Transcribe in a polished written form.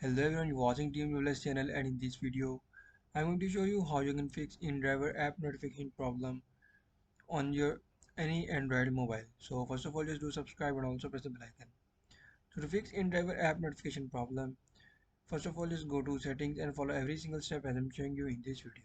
Hello everyone, you're watching Team Developers channel, and in this video I'm going to show you how you can fix indriver app notification problem on your any Android mobile. So first of all, just do subscribe and also press the bell icon. So to fix indriver app notification problem, first of all just go to settings and follow every single step as I'm showing you in this video.